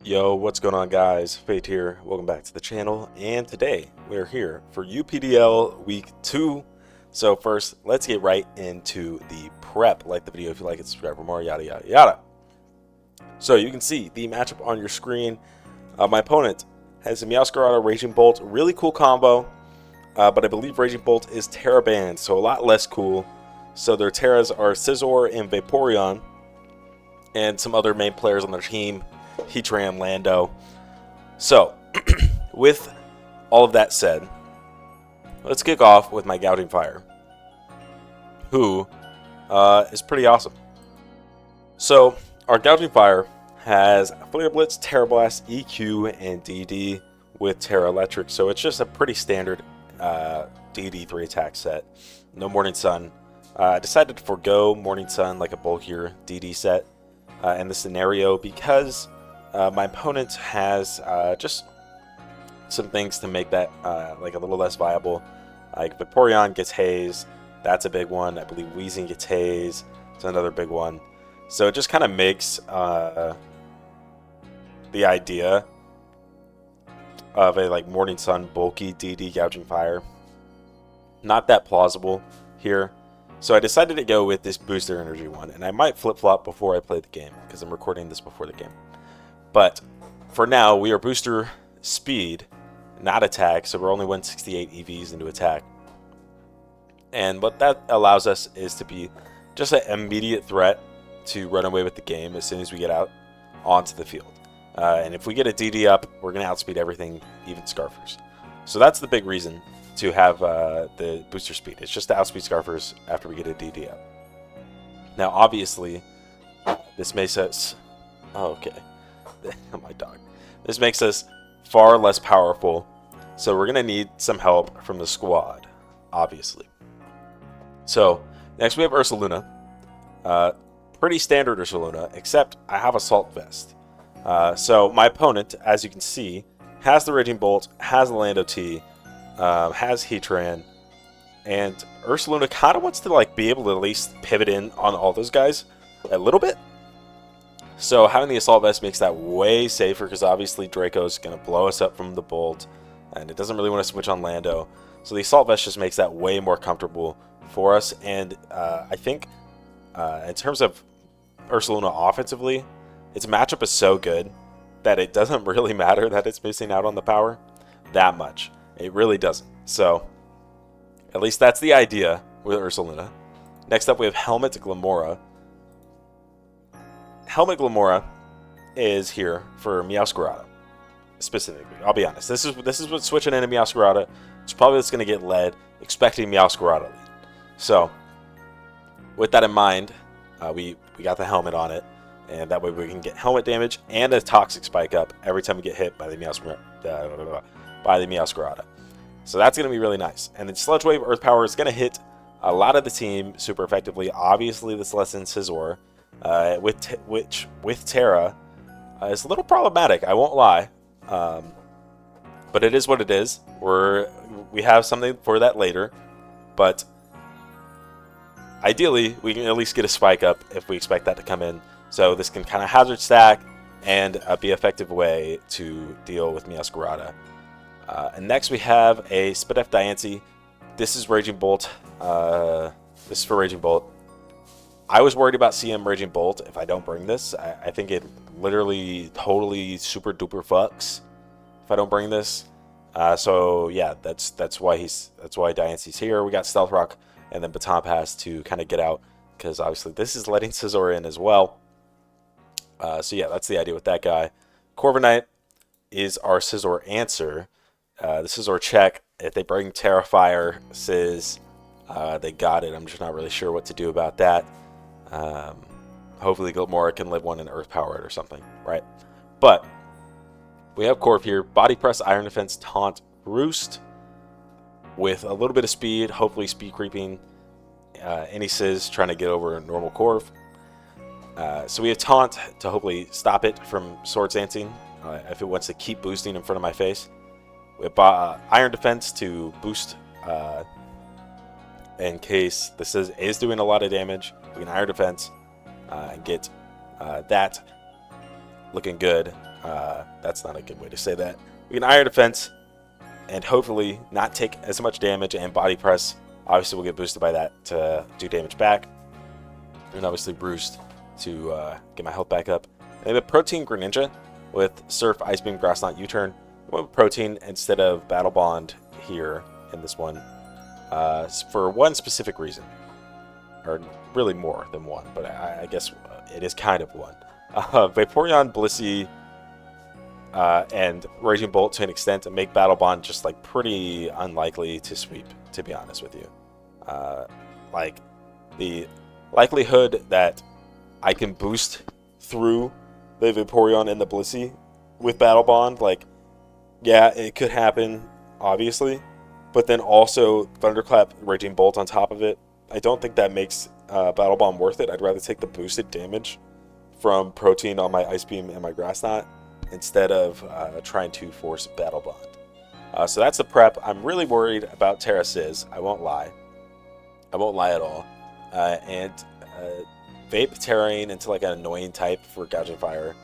Yo, what's going on, guys? Fate here. Welcome back to the channel. And today we're here for UPDL Week 2. So first, let's get right into the prep. Like the video if you like it, subscribe for more, yada yada yada. So you can see the matchup on your screen. My opponent has a Meowscarada Raging Bolt, really cool combo. But I believe Raging Bolt is Tera banned, so a lot less cool. So their Teras are Scizor and Vaporeon, and some other main players on their team. Heatran, Lando. So, with all of that said, let's kick off with my Gouging Fire, who is pretty awesome. So, our Gouging Fire has Flare Blitz, Tera Blast, EQ, and DD with Tera Electric. So, it's just a pretty standard DD 3 attack set. No Morning Sun. I decided to forego Morning Sun like a bulkier DD set in this scenario because my opponent has just some things to make that like a little less viable. Like Vaporeon gets Haze, that's a big one. I believe Weezing gets Haze, it's another big one. So it just kind of makes the idea of a like Morning Sun bulky DD Gouging Fire not that plausible here. So I decided to go with this Booster Energy one, and I might flip-flop before I play the game because I'm recording this before the game. But for now, we are booster speed, not attack, so we're only 168 EVs into attack. And what that allows us is to be just an immediate threat to run away with the game as soon as we get out onto the field. And if we get a DD up, we're going to outspeed everything, even Scarfers. So that's the big reason to have the booster speed. It's just to outspeed Scarfers after we get a DD up. Now, obviously, this makes us... Oh, okay. My dog. This makes us far less powerful, so we're going to need some help from the squad, obviously. So, next we have Ursaluna. Pretty standard Ursaluna, except I have Assault Vest. So, my opponent, as you can see, has the Raging Bolt, has the Lando T, has Heatran, and Ursaluna kind of wants to like be able to at least pivot in on all those guys a little bit. So having the Assault Vest makes that way safer because obviously Draco's going to blow us up from the Bolt, and it doesn't really want to switch on Lando. So the Assault Vest just makes that way more comfortable for us, and I think in terms of Ursaluna offensively, its matchup is so good that it doesn't really matter that it's missing out on the power that much. It really doesn't. So at least that's the idea with Ursaluna. Next up we have Helmet Glamora. Helmet Glamora is here for Meowscarada, specifically. I'll be honest. This is what's switching into Meowscarada. It's probably what's going to get led, expecting Meowscarada lead. So, with that in mind, we got the helmet on it, and that way we can get helmet damage and a toxic spike up every time we get hit by the Meowscarada. So that's going to be really nice. And then Sludge Wave Earth Power is going to hit a lot of the team super effectively. Obviously, this lessens Scizor. Which with Tera is a little problematic, I won't lie, but it is what it is. We have something for that later, but ideally we can at least get a spike up if we expect that to come in. So this can kind of hazard stack and be an effective way to deal with Meowscarada. And next we have a Spadef Diancie. This is Raging Bolt. This is for Raging Bolt. I was worried about CM Raging Bolt if I don't bring this. I think it literally totally super duper fucks if I don't bring this. So yeah, that's why Diancie's here. We got Stealth Rock and then Baton Pass to kind of get out because obviously this is letting Scizor in as well. So yeah, that's the idea with that guy. Corviknight is our Scizor answer. The Scizor check. If they bring Terrifier, Sizz, they got it. I'm just not really sure what to do about that. Hopefully Gilmore can live one in Earth Power or something, right? But we have Corv here. Body Press, Iron Defense, Taunt, Roost with a little bit of speed, hopefully speed creeping any Sizz trying to get over a normal Corv. So we have Taunt to hopefully stop it from Sword Dancing if it wants to keep boosting in front of my face. We have Iron Defense to boost in case this is doing a lot of damage. We can Iron Defense and get that looking good. That's not a good way to say that. We can Iron Defense and hopefully not take as much damage, and Body Press. Obviously, we'll get boosted by that to do damage back. And obviously Roost to get my health back up. And then Protein Greninja with Surf, Ice Beam, Grass Knot, U-Turn. I went with Protein instead of Battle Bond here in this one for one specific reason. Or really more than one, but I guess it is kind of one. Vaporeon, Blissey, and Raging Bolt to an extent to make Battle Bond just like pretty unlikely to sweep, to be honest with you. Like the likelihood that I can boost through the Vaporeon and the Blissey with Battle Bond, like, yeah, it could happen, obviously, but then also Thunderclap, Raging Bolt on top of it. I don't think that makes Battle Bond worth it. I'd rather take the boosted damage from Protein on my Ice Beam and my Grass Knot instead of trying to force Battle Bond. So that's the prep. I'm really worried about Tera Sizz. I won't lie. I won't lie at all. And Vape Terrain into like an annoying type for Gouging Fire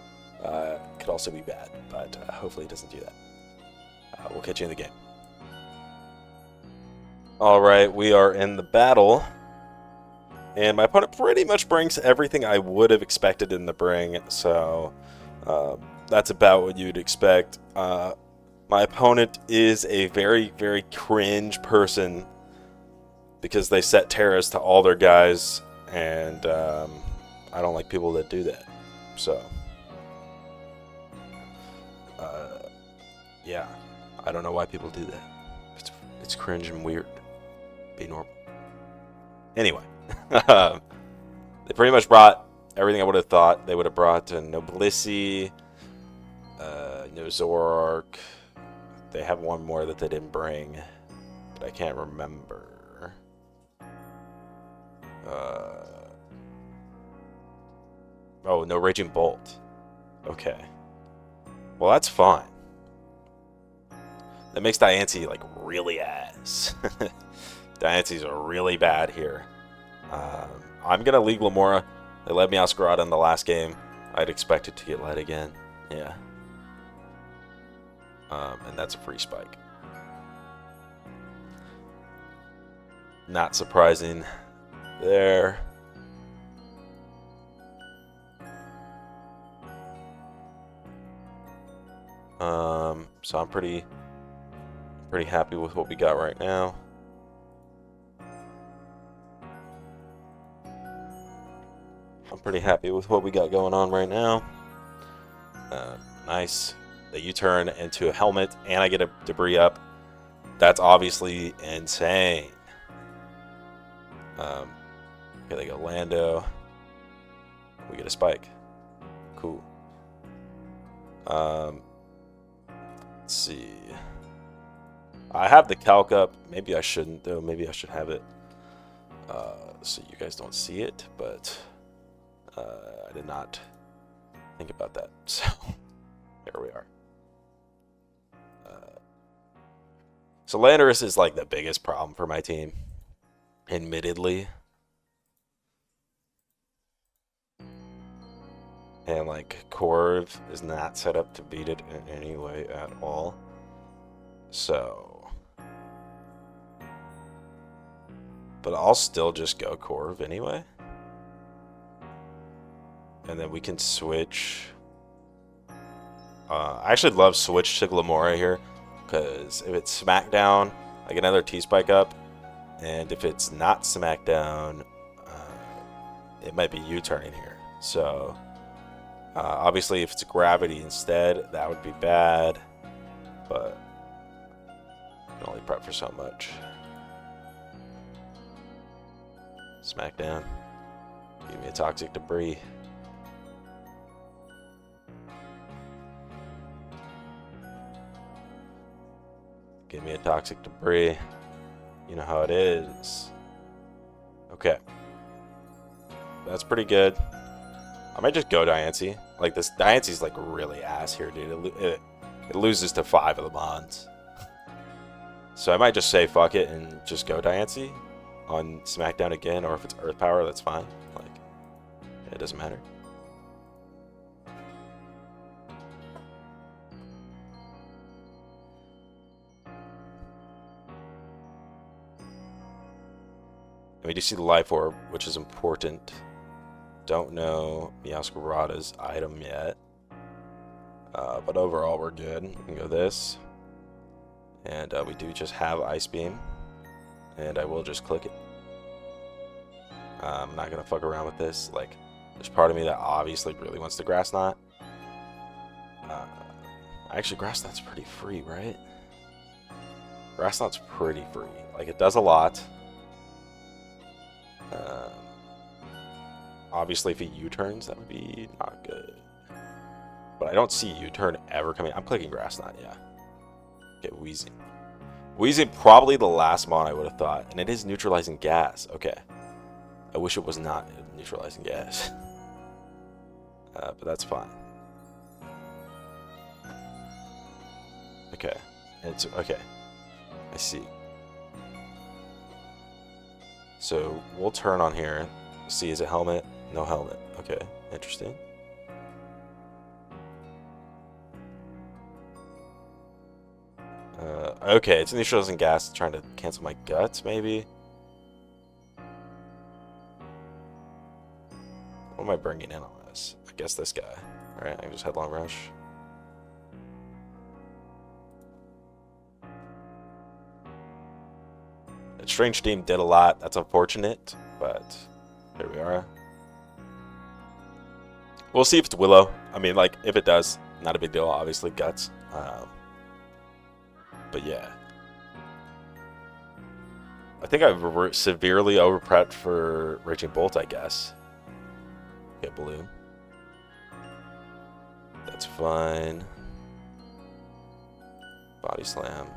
could also be bad, but hopefully it doesn't do that. We'll catch you in the game. Alright, we are in the battle. And my opponent pretty much brings everything I would have expected in the bring, so that's about what you'd expect. My opponent is a very, very cringe person because they set Teras to all their guys, and I don't like people that do that. So, yeah, I don't know why people do that. It's cringe and weird. Be normal. Anyway, they pretty much brought everything I would have thought they would have brought. No Blissey, no Zoroark. They have one more that they didn't bring, but I can't remember. Oh, no Raging Bolt. Okay. Well, that's fine. That makes Diancie, like, really ass. Diancie's are really bad here. I'm going to league Lamora. They led me out Scarada in the last game. I'd expect it to get led again. Yeah. And that's a free spike. Not surprising there. So I'm pretty happy with what we got right now. I'm pretty happy with what we got going on right now. Nice. The U-turn into a helmet, and I get a debris up. That's obviously insane. Okay, they go Lando. We get a spike. Cool. Let's see. I have the calc up. Maybe I shouldn't, though. Maybe I should have it so you guys don't see it, but I did not think about that. So there we are. So Landorus is like the biggest problem for my team, admittedly. And like Corv is not set up to beat it in any way at all. So, but I'll still just go Corv anyway. And then we can switch. I actually love switch to Glamora here, because if it's Smackdown, I get another T-Spike up. And if it's not Smackdown, it might be U-turning here. So, obviously if it's Gravity instead, that would be bad. But I can only prep for so much. Smackdown. Give me a Toxic Debris. Give me a Toxic Debris. You know how it is. Okay. That's pretty good. I might just go Diancie. Like, this Diancie's like really ass here, dude. It loses to 5 of the bonds. So I might just say fuck it and just go Diancie on Smackdown again, or if it's Earth Power, that's fine. Like, it doesn't matter. And we do see the Life Orb, which is important. Don't know Meowscarada's item yet. But overall, we're good. We can go this. And we do just have Ice Beam. And I will just click it. I'm not going to fuck around with this. Like, there's part of me that obviously really wants the Grass Knot. Actually, Grass Knot's pretty free, right? Grass Knot's pretty free. Like, it does a lot. Obviously, if he U-turns, that would be not good. But I don't see U-turn ever coming. I'm clicking Grass Knot, yeah. Okay, Weezing. Weezing, probably the last mon I would have thought. And it is neutralizing gas. Okay. I wish it was not neutralizing gas. But that's fine. Okay. It's okay. I see. So we'll turn on here. See, is it helmet? No helmet. Okay, interesting. Okay, it's neutralizing gas, trying to cancel my guts, maybe. What am I bringing in on this? I guess this guy. Alright, I can just Headlong Rush. That Strange Steam did a lot. That's unfortunate, but here we are. We'll see if it's Willow. I mean, like, if it does, not a big deal. Obviously, Guts. But yeah. I think I've severely overprepped for Raging Bolt, I guess. Okay, Balloon. That's fine. Body Slam.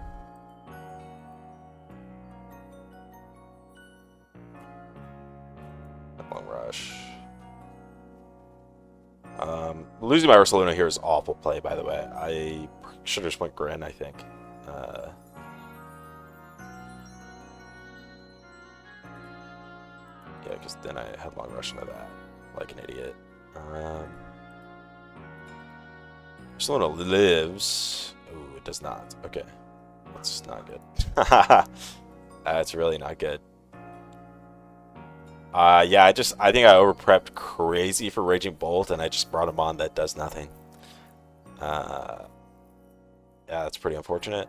Long Rush. Losing my Ursaluna here is awful play, by the way. I should have just went Grin, I think. Yeah, because then I Headlong Rush into that like an idiot. Ursaluna lives. Ooh, it does not. Okay. That's not good. That's really not good. Yeah, I think I overprepped crazy for Raging Bolt, and I just brought him on that does nothing. Yeah, that's pretty unfortunate.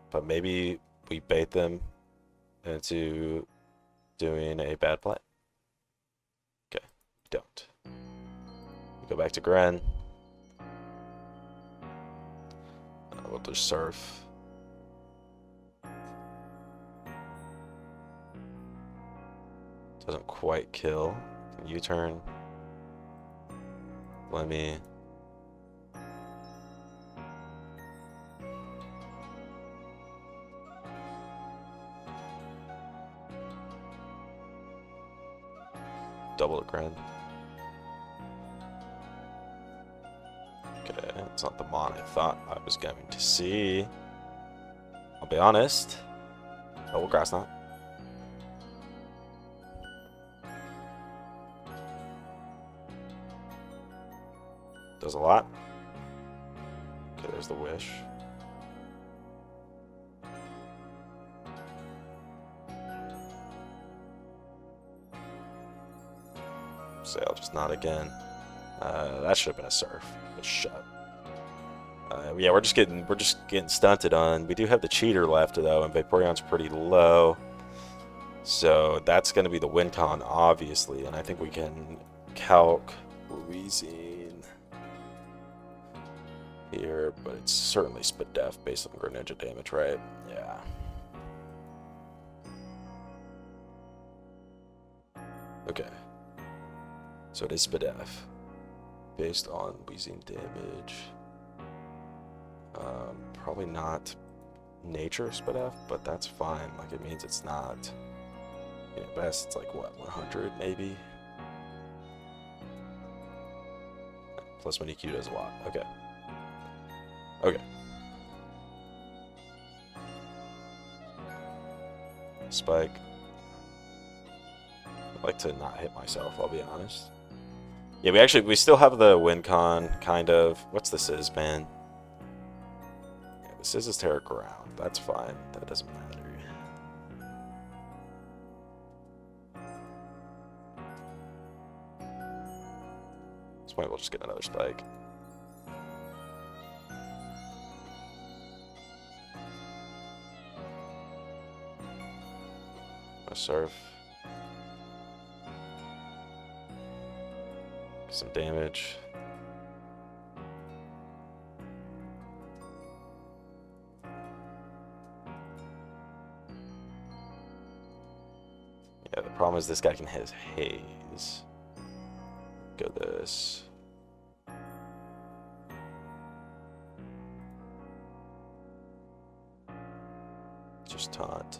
But maybe we bait them into doing a bad play. Okay, we don't. We go back to Gren. We'll just Surf. Doesn't quite kill. U-turn. Let me. Double it, Grand. Okay, it's not the mon I thought I was going to see. I'll be honest. Double Grass Knot. Does a lot. Okay, there's the Wish. Sail, just not again. That should have been a Surf. But shut. Yeah, we're just getting stunted on. We do have the Cheater left though, and Vaporeon's pretty low. So that's going to be the win con, obviously, and I think we can calc Weezing here, but it's certainly Spadef based on Greninja damage, right? Yeah. Okay. So it is Spadef based on Weezing damage. Probably not nature Spadef, but that's fine. Like, it means it's not, you know, best. It's like what, 100 maybe? Plus when EQ does a lot. Okay. Okay. Spike. I'd like to not hit myself, I'll be honest. Yeah, we still have the win con, kind of. What's this is, man? Yeah, Scizor's Tera ground. That's fine. That doesn't matter. This point we'll just get another spike. A surf. Some damage. Yeah, the problem is this guy can hit haze. Go this. Just taunt.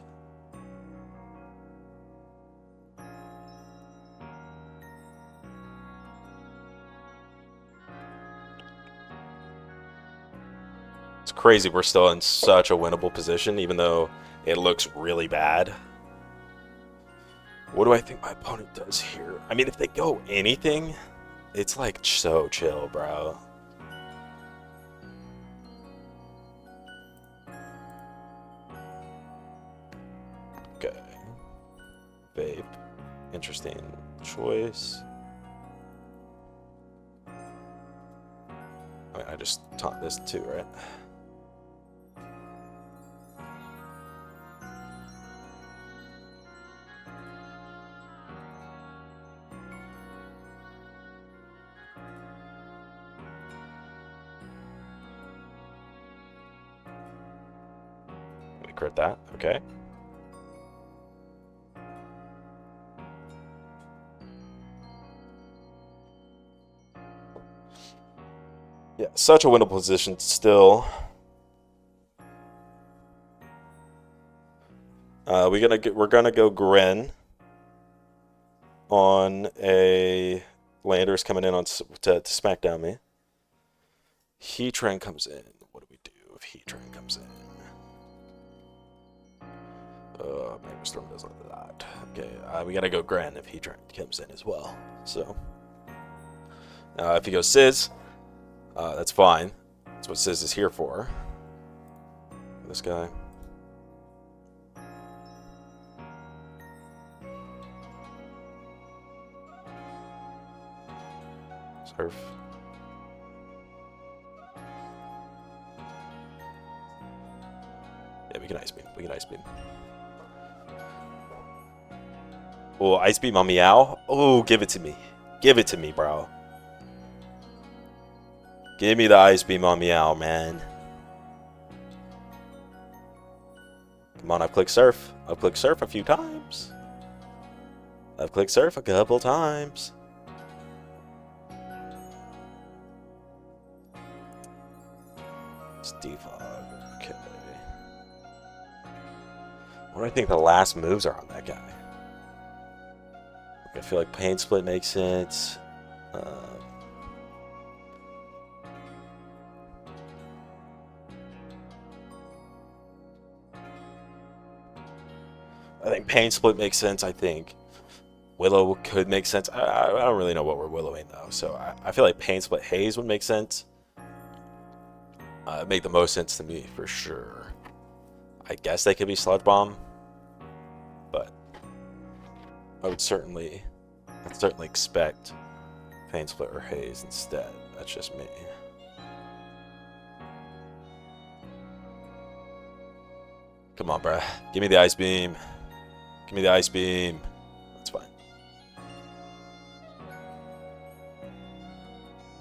It's crazy we're still in such a winnable position, even though it looks really bad. What do I think my opponent does here? I mean, if they go anything, it's like so chill, bro. Okay. Vape. Interesting choice. I mean, I just taunt this too, right? We crit that, okay. Yeah, such a winnable position still. We're gonna go Gren on a Landers coming in on to smack down me. Heatran comes in. What do we do if Heatran comes in? Storm does like that. Okay, we gotta go Gren if Heatran comes in as well. So if he goes Sizz. That's fine. That's what Sizz is here for. This guy. Surf. Yeah, we can Ice Beam. We can Ice Beam. Oh, Ice Beam on Meow? Oh, give it to me. Give it to me, bro. Give me the Ice Beam on Meow, man. Come on, I've clicked Surf. I've clicked Surf a few times. I've clicked Surf a couple times. It's Defog. Okay. What do I think the last moves are on that guy? I feel like Pain Split makes sense. I think Pain Split makes sense. I think Willow could make sense. I don't really know what we're willowing though, so I feel like Pain Split Haze would make sense. Make the most sense to me for sure. I guess they could be Sludge Bomb, but I'd certainly expect Pain Split or Haze instead. That's just me. Come on, bruh. Give me the Ice Beam. Give me the Ice Beam. That's fine.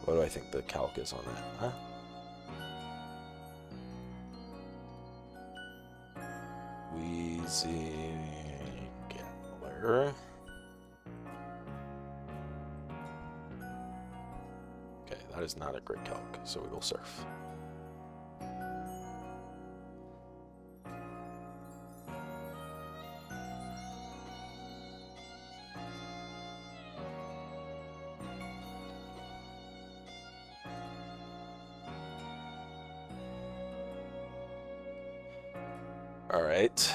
What do I think the calc is on that? Huh? Wheezy Gambler. Okay, that is not a great calc, so we will surf. All right.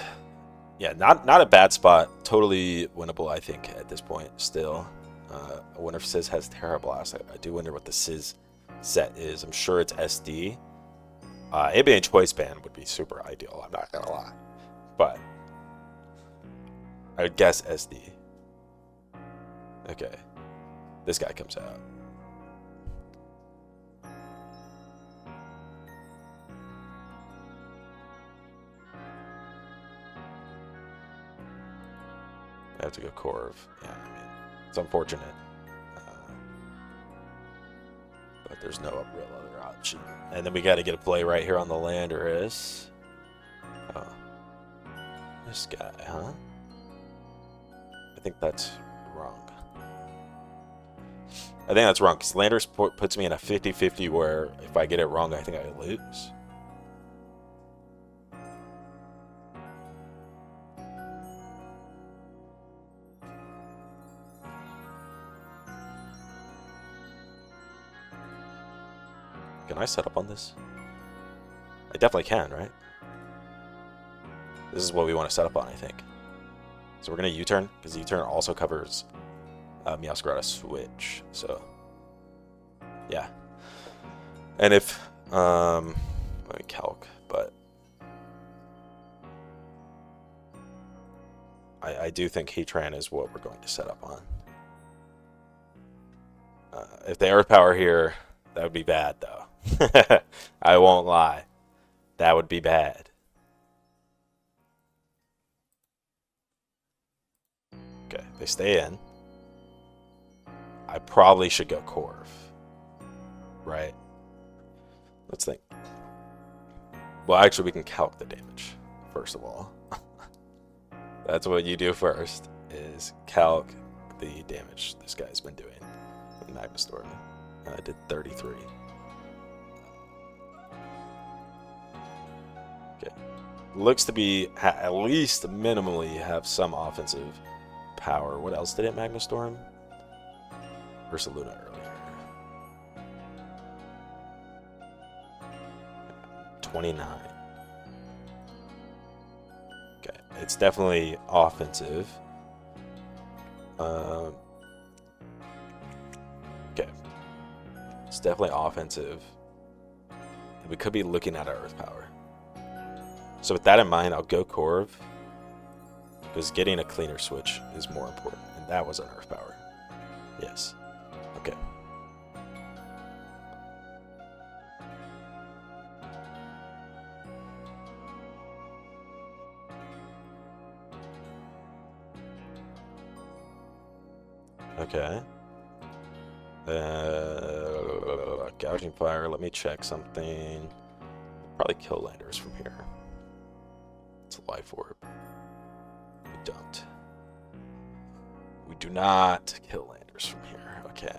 Yeah, not a bad spot. Totally winnable, I think, at this point still. I wonder if Sizz has Tera Blast. I do wonder what the Sizz set is. I'm sure it's SD. Ambient Choice Band would be super ideal, I'm not gonna lie. But I would guess SD. Okay. This guy comes out. I have to go Corv. Yeah, I mean, it's unfortunate. But there's no real other option. And then we got to get a play right here on the Landorus. Oh. This guy, huh? I think that's wrong. I think that's wrong, because Landorus puts me in a 50-50 where if I get it wrong, I think I lose. Can I set up on this? I definitely can, right? This is what we want to set up on, I think. So we're going to U-turn, because U-turn also covers Meowscarada switch. So, yeah. And if, let me calc, but I do think Heatran is what we're going to set up on. If they Earth Power here, that would be bad, though. I won't lie. That would be bad. Okay, they stay in. I probably should go Corv. Right? Let's think. Well, actually, we can calc the damage, first of all. That's what you do first, is calc the damage this guy's been doing with Magnastorm. I did 33. Okay. Looks to be, at least minimally, have some offensive power. What else did it Magnastorm? Ursaluna earlier. 29. Okay, it's definitely offensive. Okay. It's definitely offensive. We could be looking at our Earth Power. So with that in mind, I'll go Corv. Because getting a cleaner switch is more important. And that was an Earth Power. Yes. Okay. Okay. Gouging Fire. Let me check something. Probably kill Landers from here. It's a Life Orb. We don't. We do not kill Landers from here. Okay.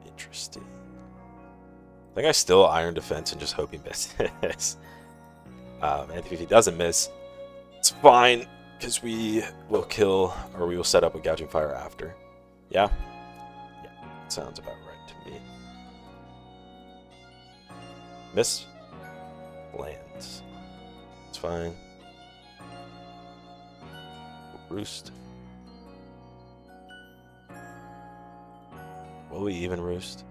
Interesting. I think I still Iron Defense and just hope he misses. And if he doesn't miss, it's fine, because we will kill, or we will set up a Gouging Fire after. Yeah? Yeah, sounds about right to me. Miss? Lands. It's fine. Roost. Will we even roost?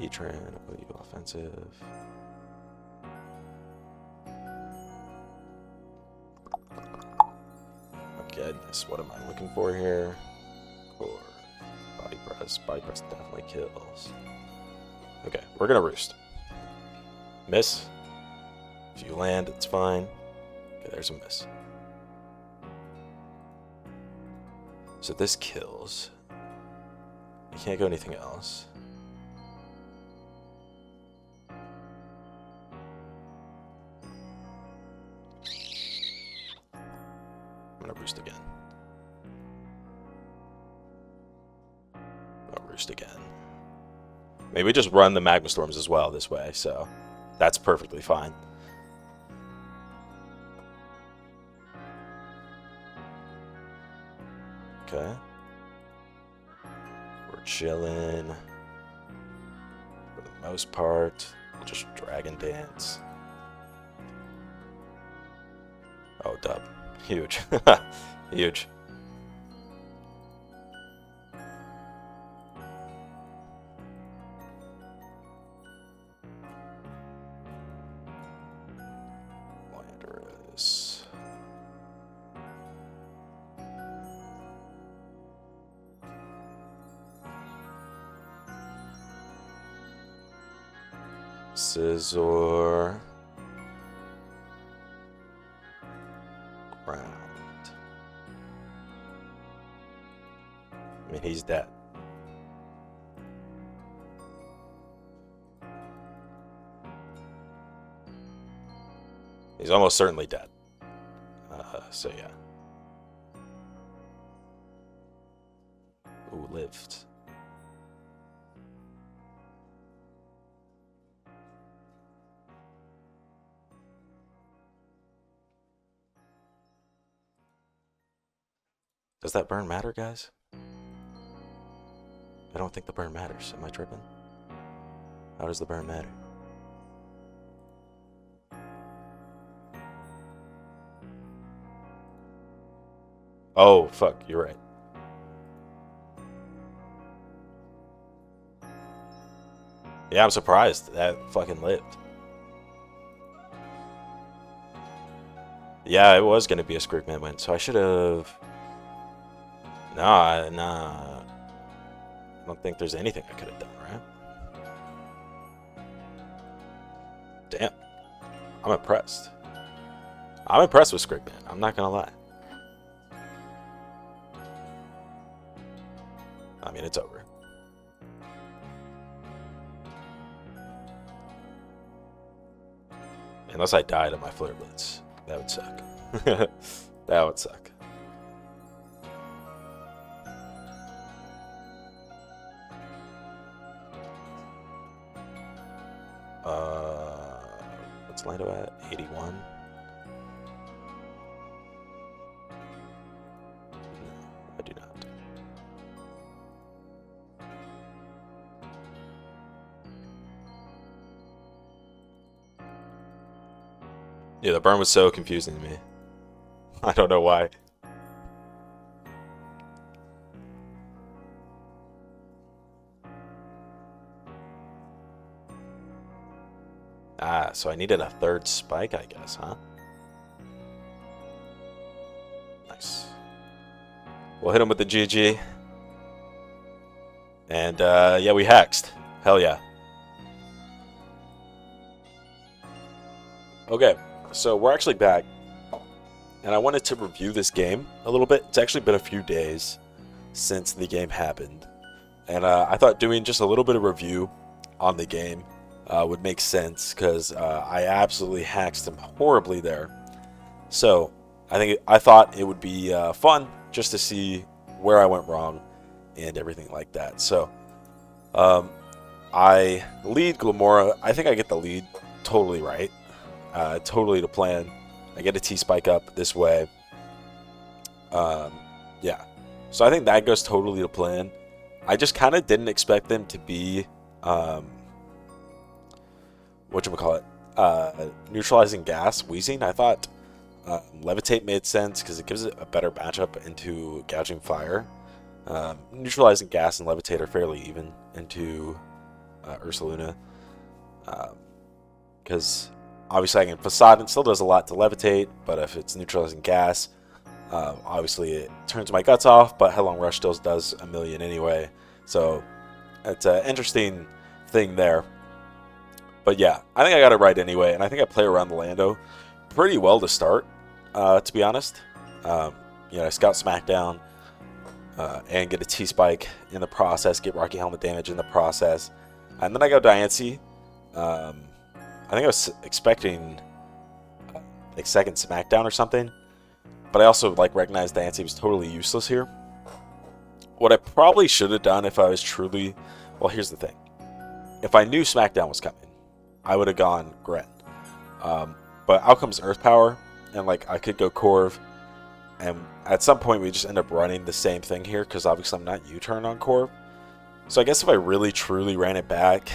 E-Tran, will you offensive? Oh goodness, what am I looking for here? Core. Body press. Body press definitely kills. Okay, we're gonna roost. Miss. If you land, it's fine. Okay, there's a miss. So this kills. You can't go anything else. I'm gonna roost again. I'll roost again. Maybe we just run the Magma Storms as well this way, so that's perfectly fine. Okay. We're chilling. For the most part, we'll just Dragon Dance. Oh, dub. Huge. Huge. Scizor. Ground. I mean, he's dead. He's almost certainly dead. So yeah. Ooh, lived. Does that burn matter, guys? I don't think the burn matters. Am I tripping? How does the burn matter? Oh, fuck, you're right. Yeah, I'm surprised that fucking lived. Yeah, it was gonna be a Screwman win, so I should have. Nah. I don't think there's anything I could have done, right? Damn. I'm impressed. I'm impressed with Screwman. I'm not gonna lie. I mean, it's over. Unless I died of my Flare Blitz. That would suck. That would suck. What's Lando at? 81? No, I do not. Yeah, the burn was so confusing to me. I don't know why. Ah, so I needed a third spike, I guess, huh? Nice. We'll hit him with the GG. And, yeah, we hexed. Hell yeah. Okay, so we're actually back. And I wanted to review this game a little bit. It's actually been a few days since the game happened. And I thought doing just a little bit of review on the game would make sense because I absolutely hacked him horribly there. So I thought it would be fun just to see where I went wrong and everything like that. So I lead Glamora. I think I get the lead totally right. Totally the plan. I get a T-Spike up this way. Yeah. So I think that goes totally to plan. I just kind of didn't expect them to be, whatchamacallit, neutralizing gas, wheezing. I thought Levitate made sense because it gives it a better matchup into Gouging Fire. Neutralizing gas and Levitate are fairly even into Ursaluna. Because obviously I can Facade, it still does a lot to Levitate, but if it's neutralizing gas, obviously it turns my guts off, but Headlong Rush still does a million anyway. So it's an interesting thing there. But yeah, I think I got it right anyway, and I think I play around the Lando pretty well to start, to be honest. I scout Smackdown and get a T-Spike in the process, get Rocky Helmet damage in the process. And then I go Diancie. I think I was expecting like second Smackdown or something, but I also recognized Diancie was totally useless here. What I probably should have done if I was truly, well, here's the thing: if I knew Smackdown was coming, I would have gone Gren. But out comes Earth Power, and I could go Corv, and at some point we just end up running the same thing here because obviously I'm not U-turn on Corv. So I guess if I really truly ran it back,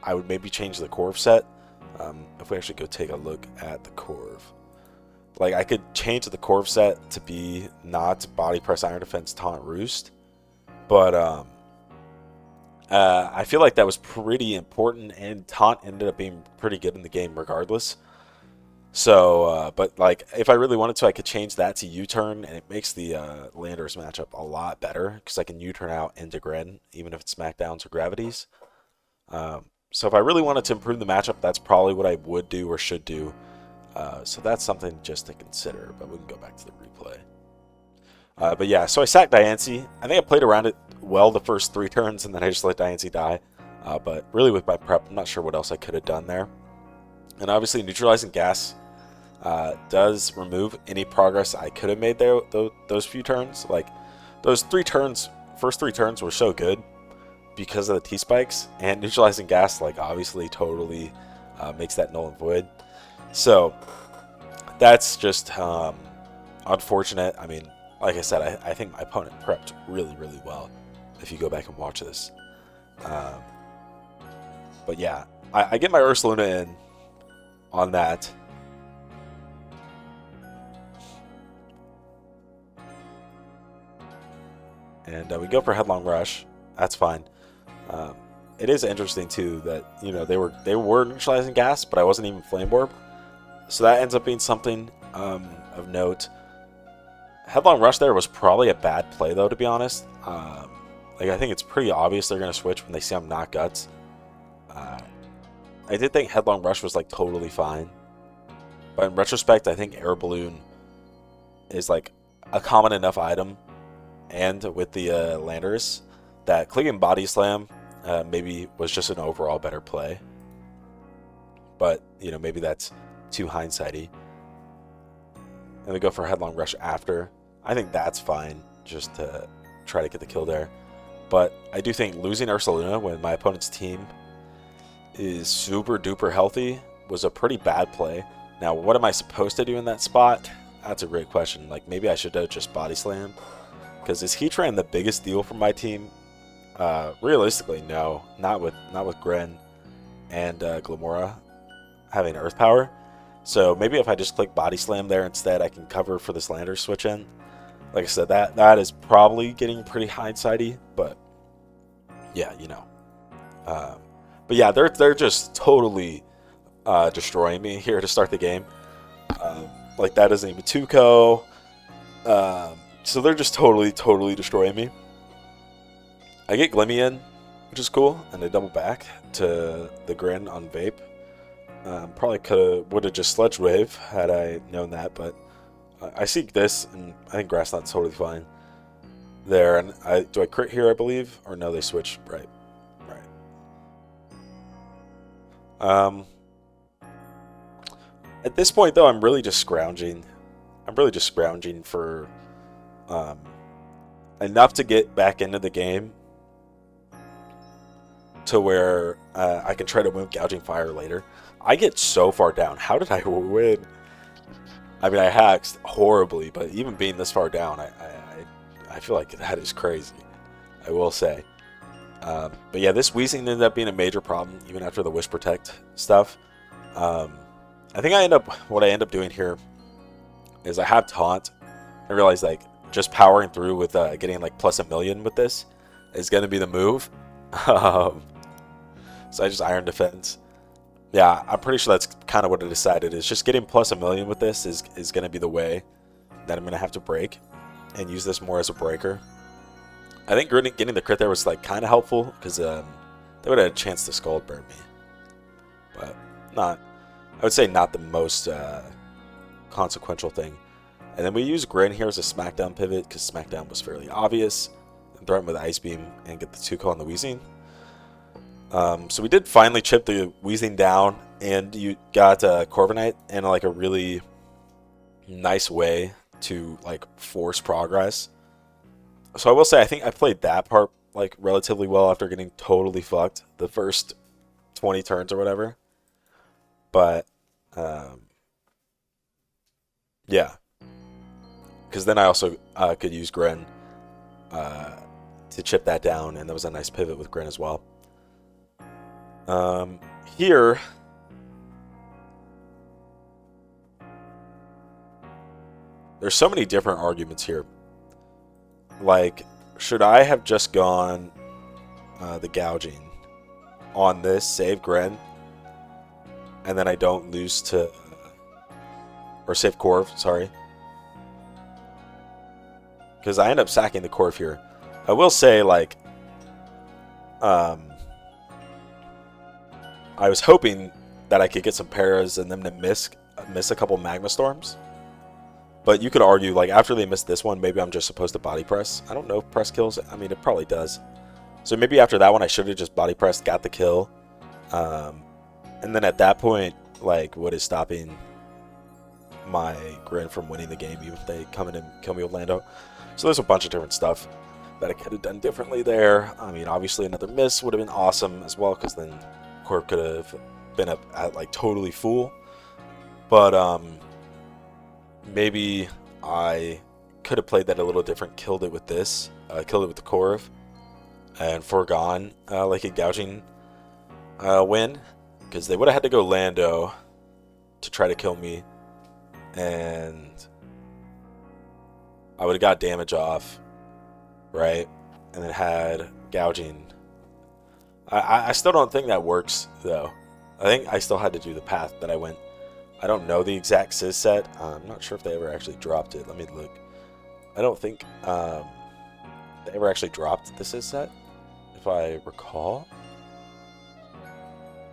I would maybe change the Corv set. If we actually go take a look at the Corv, I could change the Corv set to be not Body Press, Iron Defense, Taunt, Roost, but I feel like that was pretty important, and Taunt ended up being pretty good in the game regardless. So, but if I really wanted to, I could change that to U-turn, and it makes the Landers matchup a lot better because I can U-turn out into Gren, even if it's Smackdowns or Gravities. So if I really wanted to improve the matchup, that's probably what I would do or should do. So that's something just to consider, but we can go back to the replay. But yeah, so I sacked Diancie. I think I played around it well the first 3 turns, and then I just let Diancie die. But really with my prep, I'm not sure what else I could have done there. And obviously neutralizing gas does remove any progress I could have made there those few turns. Like those 3 turns, first 3 turns were so good because of the T-spikes, and neutralizing gas like obviously totally makes that null and void. So that's just unfortunate. I mean, like I said, I think my opponent prepped really, really well if you go back and watch this. But yeah, I get my Ursaluna in on that. And we go for Headlong Rush. That's fine. It is interesting too that they were neutralizing gas, but I wasn't even Flame Orb, so that ends up being something of note. Headlong Rush there was probably a bad play though, to be honest. Like I think it's pretty obvious they're gonna switch when they see I'm not Guts. I did think Headlong Rush was like totally fine, but in retrospect, I think Air Balloon is like a common enough item, and with the Landorus, that clicking Body Slam maybe was just an overall better play. But maybe that's too hindsighty. And we go for Headlong Rush after. I think that's fine, just to try to get the kill there. But I do think losing Ursaluna when my opponent's team is super duper healthy was a pretty bad play. Now, what am I supposed to do in that spot? That's a great question. Like, maybe I should have just Body Slam. Because is Heatran the biggest deal for my team? Realistically, no. Not with Gren and Glamora having Earth Power. So maybe if I just click Body Slam there instead, I can cover for this Lander switch in. Like I said, that is probably getting pretty hindsighty, but yeah, but yeah, they're just totally destroying me here to start the game. Like that isn't even Tuco. So they're just totally destroying me. I get Glimmy in, which is cool, and I double back to the Grin on Vape. Probably would have just Sledge Wave had I known that, but I seek this, and I think Grass Knot's totally fine there. And do I crit here, I believe? Or no, they switch. Right. At this point, though, I'm really just scrounging. For enough to get back into the game to where I can try to win Gouging Fire later. I get so far down. How did I win? I mean, I hacked horribly, but even being this far down, I feel like that is crazy, I will say. But yeah, this Weezing ended up being a major problem, even after the Wish Protect stuff. I think what I end up doing here is I have Taunt. I realize, like, just powering through with getting, like, plus 1,000,000 with this is going to be the move. So I just Iron Defense. Yeah, I'm pretty sure that's kind of what I decided, is just getting plus 1,000,000 with this is going to be the way that I'm going to have to break and use this more as a breaker. I think getting the crit there was like kind of helpful because they would have had a chance to Scald Burn me. But I would say not the most consequential thing. And then we use Grin here as a Smackdown pivot because Smackdown was fairly obvious. And throw him with Ice Beam and get the 2-kill on the Weezing. So we did finally chip the Weezing down, and you got Corviknight in like a really nice way to like force progress. So I will say I think I played that part like relatively well after getting totally fucked the first 20 turns or whatever. But yeah, because then I also could use Gren to chip that down, and that was a nice pivot with Gren as well. Here, there's so many different arguments here. Like, should I have just gone the gouging on this, save Gren, and then I don't lose to, or save Corv, sorry. Because I end up sacking the Corv here. I will say, like, I was hoping that I could get some paras and them to miss a couple magma storms. But you could argue, like, after they missed this one, maybe I'm just supposed to body press. I don't know if press kills. I mean, it probably does. So maybe after that one, I should have just body pressed, got the kill. And then at that point, like, what is stopping my Grin from winning the game, even if they come in and kill me with Lando? So there's a bunch of different stuff that I could have done differently there. I mean, obviously another miss would have been awesome as well, because then Corp could have been up at, like, totally full. But, maybe I could have played that a little different, killed it with this, killed it with the Corv, and foregone, like, a gouging win, because they would have had to go Lando to try to kill me, and I would have got damage off, right, and then had gouging. I still don't think that works, though. I think I still had to do the path that I went. I don't know the exact Sizz set. I'm not sure if they ever actually dropped it. Let me look. I don't think they ever actually dropped the Sizz set, if I recall.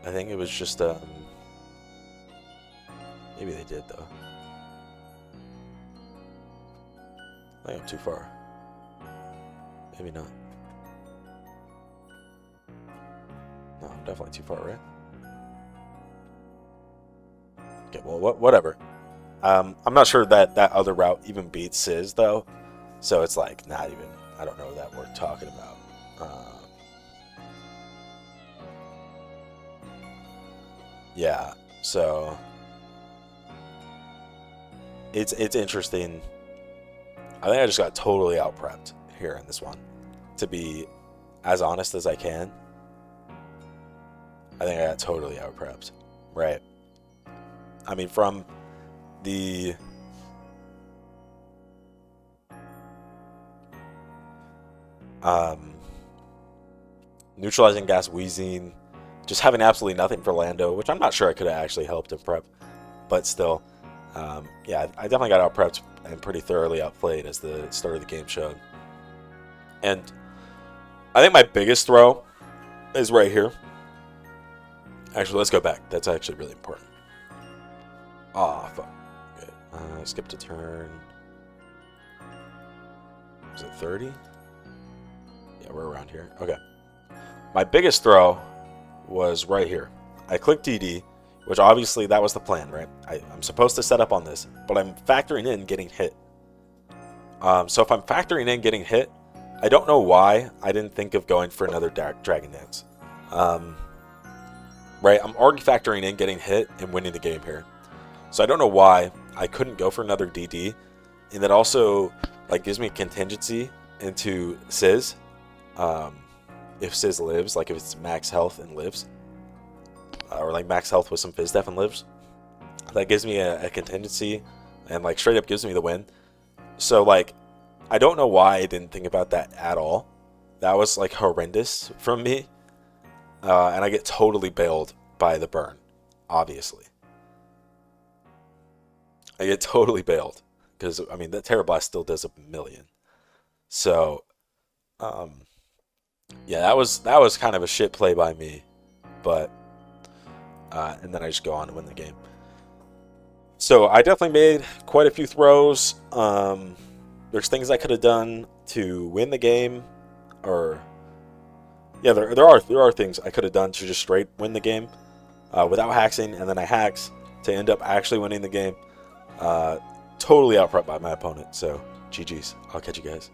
I think it was just, maybe they did, though. I think I'm too far. Maybe not. No, I'm definitely too far, right? Okay, well, whatever. I'm not sure that that other route even beats Sizz, though. So it's like, not even, I don't know that we're talking about. Yeah, so it's interesting. I think I just got totally out prepped here in this one. To be as honest as I can, I think I got totally out prepped. Right. I mean, from the neutralizing gas wheezing, just having absolutely nothing for Lando, which I'm not sure I could have actually helped him prep, but still, yeah, I definitely got out prepped and pretty thoroughly outplayed, as the start of the game showed. And I think my biggest throw is right here. Actually, let's go back. That's actually really important. Ah, fuck. Okay. Skipped a turn. Was it 30? Yeah, we're around here. Okay. My biggest throw was right here. I clicked DD, which obviously that was the plan, right? I'm supposed to set up on this, but I'm factoring in getting hit. So if I'm factoring in getting hit, I don't know why I didn't think of going for another Dragon Dance. Right? I'm already factoring in getting hit and winning the game here. So I don't know why I couldn't go for another DD. And that also, like, gives me a contingency into Sizz. If Sizz lives, like if it's max health and lives. Or like max health with some Fizz Def and lives. That gives me a contingency and like straight up gives me the win. So like, I don't know why I didn't think about that at all. That was like horrendous from me. And I get totally bailed by the burn, obviously. I get totally bailed. Because, I mean, the Tera Blast still does a million. So, yeah, that was kind of a shit play by me. But, and then I just go on to win the game. So, I definitely made quite a few throws. There's things I could have done to win the game. Or, yeah, there are things I could have done to just straight win the game. Without hacking, and then I hacks to end up actually winning the game. Totally outprepped by my opponent, so GG's. I'll catch you guys.